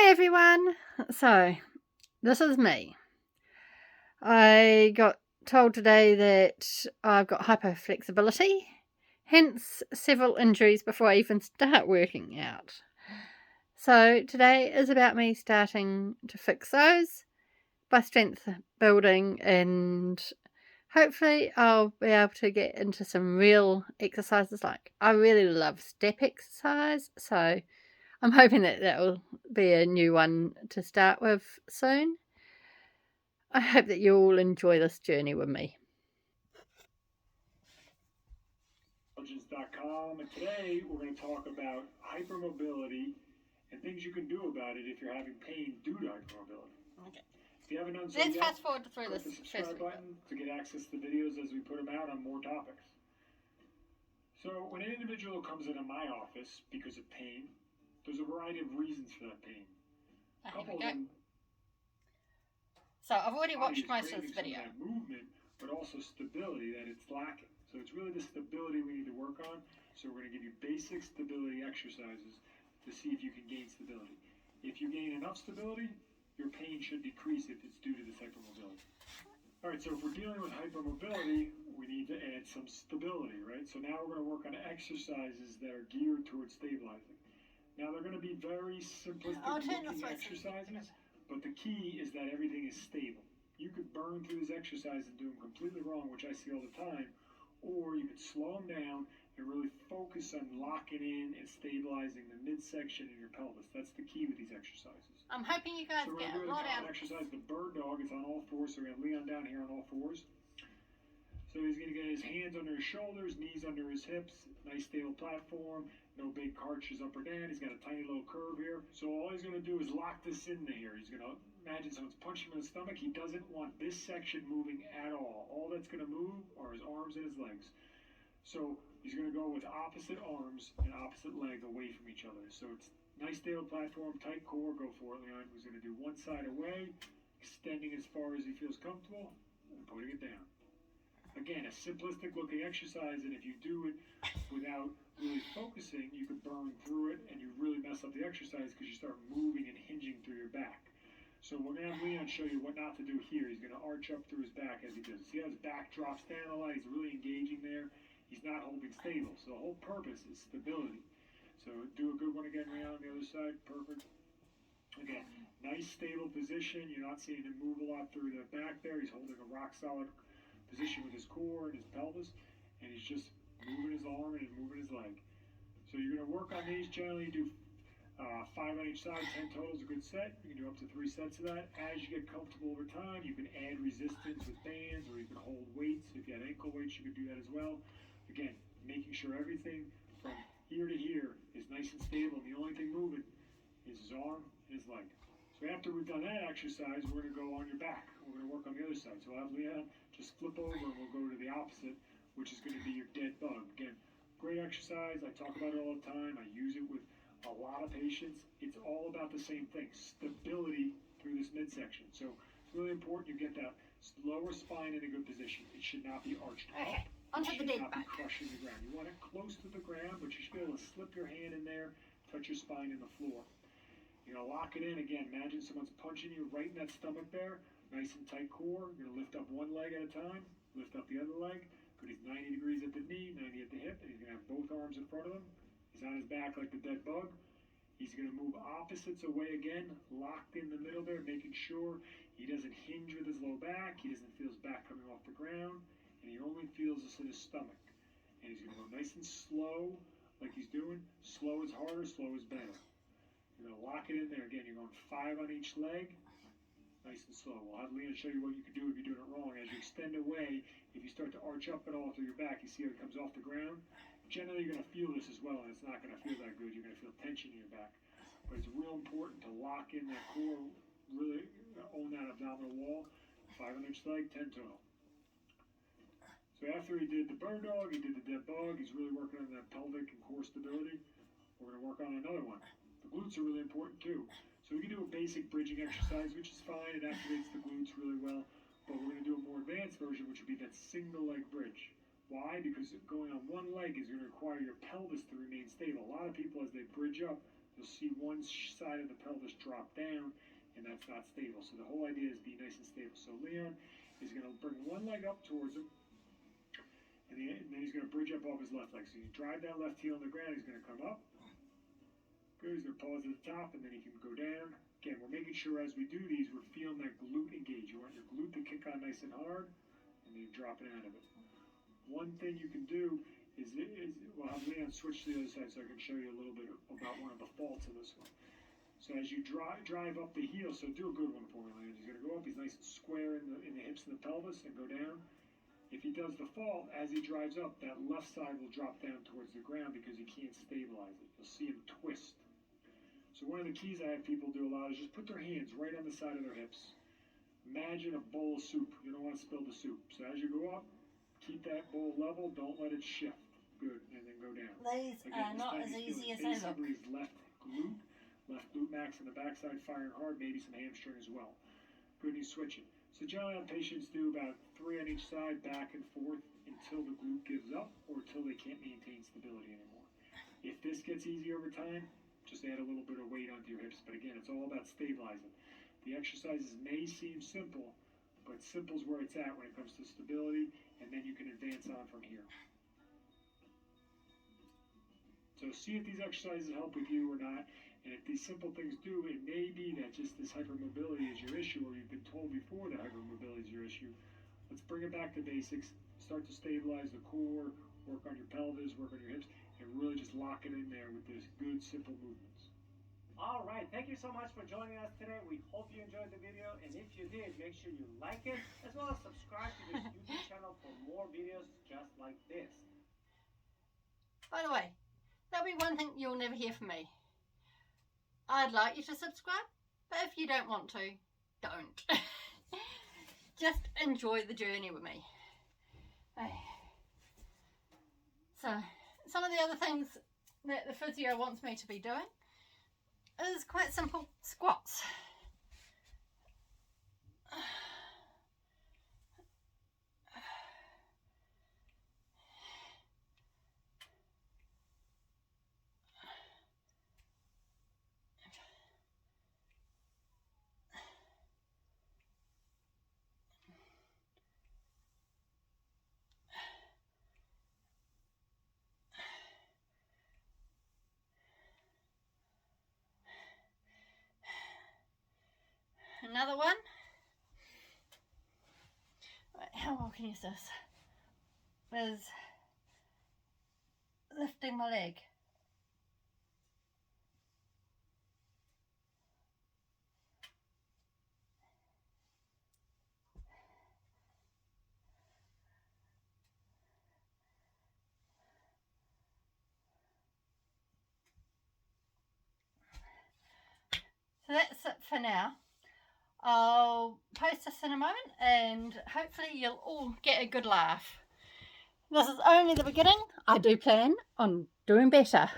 Hey everyone! So, this is me. I got told today that I've got hyperflexibility, hence several injuries before I even start working out. So, today is about me starting to fix those by strength building, and hopefully I'll be able to get into some real exercises. Like, I really love step exercise, so I'm hoping that will be a new one to start with soon. I hope that you all enjoy this journey with me. Intelligence.com, and today we're going to talk about hypermobility and things you can do about it if you're having pain due to hypermobility. Okay. If you haven't done so Let's yet, fast forward through click this the subscribe button to get access to the videos as we put them out on more topics. So when an individual comes into my office because of pain, there's a variety of reasons for that pain. A couple of them. So I've already watched most of this video. That movement, but also stability that it's lacking. So it's really the stability we need to work on. So we're going to give you basic stability exercises to see if you can gain stability. If you gain enough stability, your pain should decrease if it's due to this hypermobility. All right, so if we're dealing with hypermobility, we need to add some stability, right? So now we're going to work on exercises that are geared towards stabilizing. Now they're going to be very simplistic looking exercises, but the key is that everything is stable. You could burn through this exercise and do them completely wrong, which I see all the time, or you could slow them down and really focus on locking in and stabilizing the midsection of your pelvis. That's the key with these exercises. I'm hoping you guys get a lot out of this. Exercise the bird dog. It's on all fours, so we're going to Leon down here on all fours. So he's going to get his hands under his shoulders, knees under his hips, nice stable platform, no big arches up or down. He's got a tiny little curve here. So all he's going to do is lock this in here. He's going to imagine someone's punching him in the stomach. He doesn't want this section moving at all. All that's going to move are his arms and his legs. So he's going to go with opposite arms and opposite leg away from each other. So it's nice stable platform, tight core. Go for it, Leon. He's going to do one side away, extending as far as he feels comfortable, and putting it down. Again, a simplistic looking exercise, and if you do it without really focusing, you could burn through it and you really mess up the exercise because you start moving and hinging through your back. So we're going to have Leon show you what not to do here. He's going to arch up through his back as he does. See how his back drops down a lot? He's really engaging there. He's not holding stable. So the whole purpose is stability. So do a good one again, Leon, on the other side. Perfect. Again, nice stable position. You're not seeing him move a lot through the back there. He's holding a rock solid position with his core and his pelvis, and he's just moving his arm and moving his leg. So you're going to work on these. Generally, you do 5 on each side, 10 total is a good set. You can do up to 3 sets of that. As you get comfortable over time, you can add resistance with bands, or you can hold weights. If you have ankle weights, you can do that as well. Again, making sure everything from here to here is nice and stable, and the only thing moving is his arm and his leg. So after we've done that exercise, we're going to go on your back. We're going to work on the other side. So I'll have Leon just flip over and we'll go to the opposite, which is going to be your dead bug. Again, great exercise. I talk about it all the time. I use it with a lot of patients. It's all about the same thing, stability through this midsection. So it's really important you get that lower spine in a good position. It should not be arched up. Onto the dead bug. It should not be crushing the ground. You want it close to the ground, but you should be able to slip your hand in there, touch your spine in the floor. You're going to lock it in. Again, imagine someone's punching you right in that stomach there. Nice and tight core. You're going to lift up one leg at a time. Lift up the other leg. Good. He's 90 degrees at the knee, 90 at the hip, and he's going to have both arms in front of him. He's on his back like the dead bug. He's going to move opposites away again, locked in the middle there, making sure he doesn't hinge with his low back. He doesn't feel his back coming off the ground, and he only feels this in his stomach. And he's going to go nice and slow, like he's doing. Slow is harder, slow is better. You're going to lock it in there. Again, you're going 5 on each leg. Nice and slow. We'll have Leon show you what you can do if you're doing it wrong. As you extend away, if you start to arch up at all through your back, you see how it comes off the ground? Generally, you're going to feel this as well, and it's not going to feel that good. You're going to feel tension in your back. But it's real important to lock in that core, really own that abdominal wall. 5 on each leg, 10 total. So after he did the bird dog, he did the dead bug, he's really working on that pelvic and core stability. We're going to work on another one. The glutes are really important too. So we can do a basic bridging exercise, which is fine. It activates the glutes really well. But we're going to do a more advanced version, which would be that single leg bridge. Why? Because going on one leg is going to require your pelvis to remain stable. A lot of people, as they bridge up, you'll see one side of the pelvis drop down, and that's not stable. So the whole idea is be nice and stable. So Leon is going to bring one leg up towards him, and then he's going to bridge up off his left leg. So you drive that left heel on the ground, he's going to come up. Good, he's going to pause at the top, and then he can go down. Again, we're making sure as we do these, we're feeling that glute engage. You want your glute to kick on nice and hard, and then you're dropping out of it. One thing you can do is we'll have Leon switch to the other side so I can show you a little bit about one of the faults of this one. So as you drive up the heel, so do a good one for me, Leon. He's going to go up, he's nice and square in the hips and the pelvis, and go down. If he does the fault, as he drives up, that left side will drop down towards the ground because he can't stabilize it. You'll see him twist. So one of the keys I have people do a lot is just put their hands right on the side of their hips. Imagine a bowl of soup. You don't want to spill the soup. So as you go up, keep that bowl level. Don't let it shift. Good, and then go down. These are not as easy as they look. Basically, his left glute max on the backside firing hard, maybe some hamstring as well. Good, and he's switching. So generally, patients do about 3 on each side, back and forth, until the glute gives up or until they can't maintain stability anymore. If this gets easy over time, just add a little bit of weight onto your hips. But again, it's all about stabilizing. The exercises may seem simple, but simple's where it's at when it comes to stability, and then you can advance on from here. So see if these exercises help with you or not, and if these simple things do, it may be that just this hypermobility is your issue, or you've been told before that hypermobility is your issue. Let's bring it back to basics, start to stabilize the core, work on your pelvis, work on your hips, and really just lock it in there with this good, simple movements. All right, thank you so much for joining us today. We hope you enjoyed the video, and if you did, make sure you like it, as well as subscribe to this YouTube channel for more videos just like this. By the way, there'll be one thing you'll never hear from me. I'd like you to subscribe, but if you don't want to, don't. Just enjoy the journey with me. So, some of the other things that the physio wants me to be doing is quite simple squats. Another one. Right, how well can you use this? Is lifting my leg. So that's it for now. I'll post this in a moment and hopefully you'll all get a good laugh. This is only the beginning. I do plan on doing better.